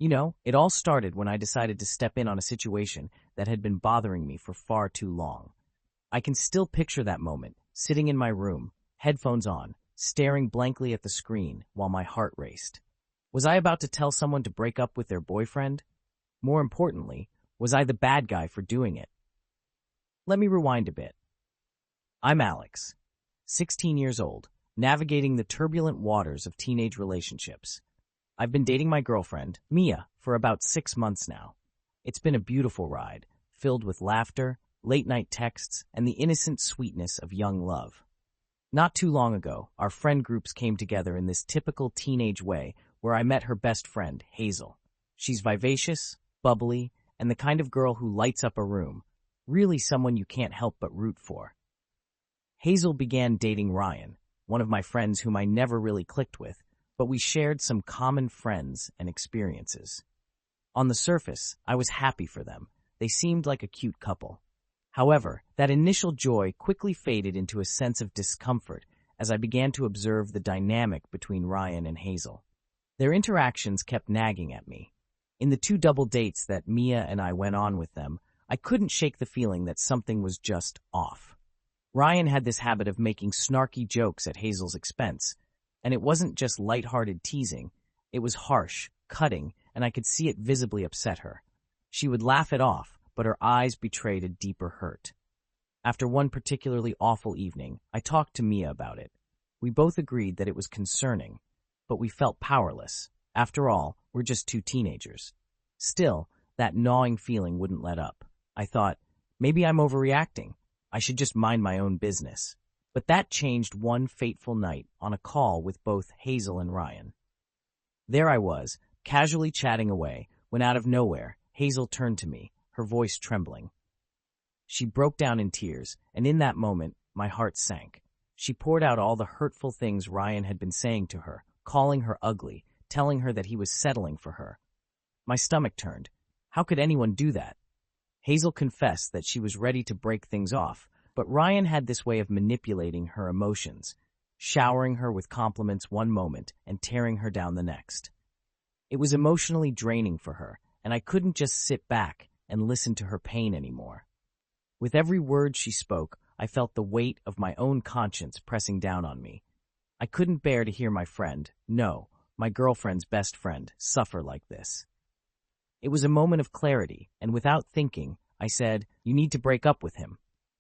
It all started when I decided to step in on a situation that had been bothering me for far too long. I can still picture that moment, sitting in my room, headphones on, staring blankly at the screen while my heart raced. Was I about to tell someone to break up with their boyfriend? More importantly, was I the bad guy for doing it? Let me rewind a bit. I'm Alex, 16 years old, navigating the turbulent waters of teenage relationships. I've been dating my girlfriend, Mia, for about 6 months now. It's been a beautiful ride, filled with laughter, late-night texts, and the innocent sweetness of young love. Not too long ago, our friend groups came together in this typical teenage way where I met her best friend, Hazel. She's vivacious, bubbly, and the kind of girl who lights up a room, really someone you can't help but root for. Hazel began dating Ryan, one of my friends whom I never really clicked with, but we shared some common friends and experiences. On the surface, I was happy for them. They seemed like a cute couple. However, that initial joy quickly faded into a sense of discomfort as I began to observe the dynamic between Ryan and Hazel. Their interactions kept nagging at me. In the 2 double dates that Mia and I went on with them, I couldn't shake the feeling that something was just off. Ryan had this habit of making snarky jokes at Hazel's expense, and it wasn't just lighthearted teasing. It was harsh, cutting, and I could see it visibly upset her. She would laugh it off, but her eyes betrayed a deeper hurt. After one particularly awful evening, I talked to Mia about it. We both agreed that it was concerning, but we felt powerless. After all, we're just 2 teenagers. Still, that gnawing feeling wouldn't let up. I thought, maybe I'm overreacting. I should just mind my own business. But that changed one fateful night on a call with both Hazel and Ryan. There I was, casually chatting away, when out of nowhere, Hazel turned to me, her voice trembling. She broke down in tears, and in that moment, my heart sank. She poured out all the hurtful things Ryan had been saying to her, calling her ugly, telling her that he was settling for her. My stomach turned. How could anyone do that? Hazel confessed that she was ready to break things off, but Ryan had this way of manipulating her emotions, showering her with compliments one moment and tearing her down the next. It was emotionally draining for her, and I couldn't just sit back and listen to her pain anymore. With every word she spoke, I felt the weight of my own conscience pressing down on me. I couldn't bear to hear my friend, no, my girlfriend's best friend, suffer like this. It was a moment of clarity, and without thinking, I said, "You need to break up with him.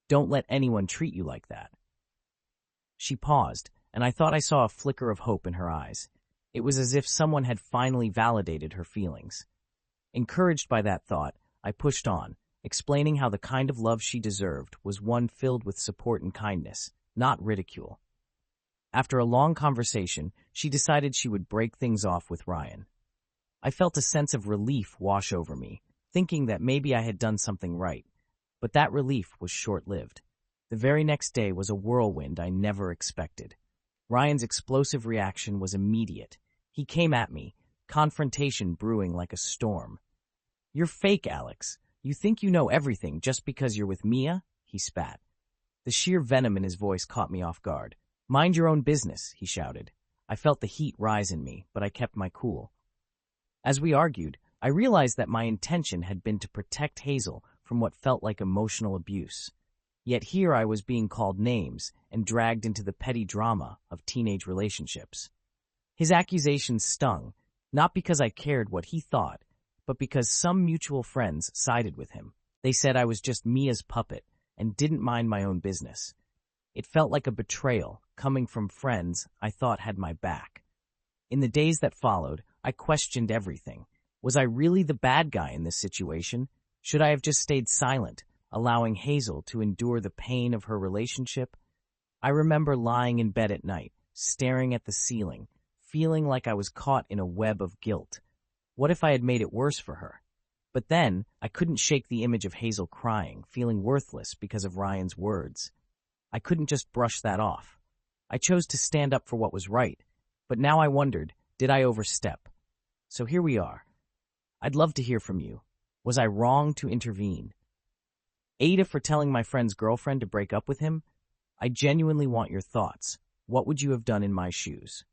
Don't let anyone treat you like that." She paused, and I thought I saw a flicker of hope in her eyes. It was as if someone had finally validated her feelings. Encouraged by that thought, I pushed on, explaining how the kind of love she deserved was one filled with support and kindness, not ridicule. After a long conversation, she decided she would break things off with Ryan. I felt a sense of relief wash over me, thinking that maybe I had done something right. But that relief was short-lived. The very next day was a whirlwind I never expected. Ryan's explosive reaction was immediate. He came at me, confrontation brewing like a storm. "You're fake, Alex. You think you know everything just because you're with Mia?" he spat. The sheer venom in his voice caught me off guard. "Mind your own business," he shouted. I felt the heat rise in me, but I kept my cool. As we argued, I realized that my intention had been to protect Hazel from what felt like emotional abuse. Yet here I was being called names and dragged into the petty drama of teenage relationships. His accusations stung, not because I cared what he thought, but because some mutual friends sided with him. They said I was just Mia's puppet and didn't mind my own business. It felt like a betrayal coming from friends I thought had my back. In the days that followed, I questioned everything. Was I really the bad guy in this situation? Should I have just stayed silent, allowing Hazel to endure the pain of her relationship? I remember lying in bed at night, staring at the ceiling, feeling like I was caught in a web of guilt. What if I had made it worse for her? But then, I couldn't shake the image of Hazel crying, feeling worthless because of Ryan's words. I couldn't just brush that off. I chose to stand up for what was right, but now I wondered, did I overstep? So here we are. I'd love to hear from you. Was I wrong to intervene? Ada for telling my friend's girlfriend to break up with him? I genuinely want your thoughts. What would you have done in my shoes?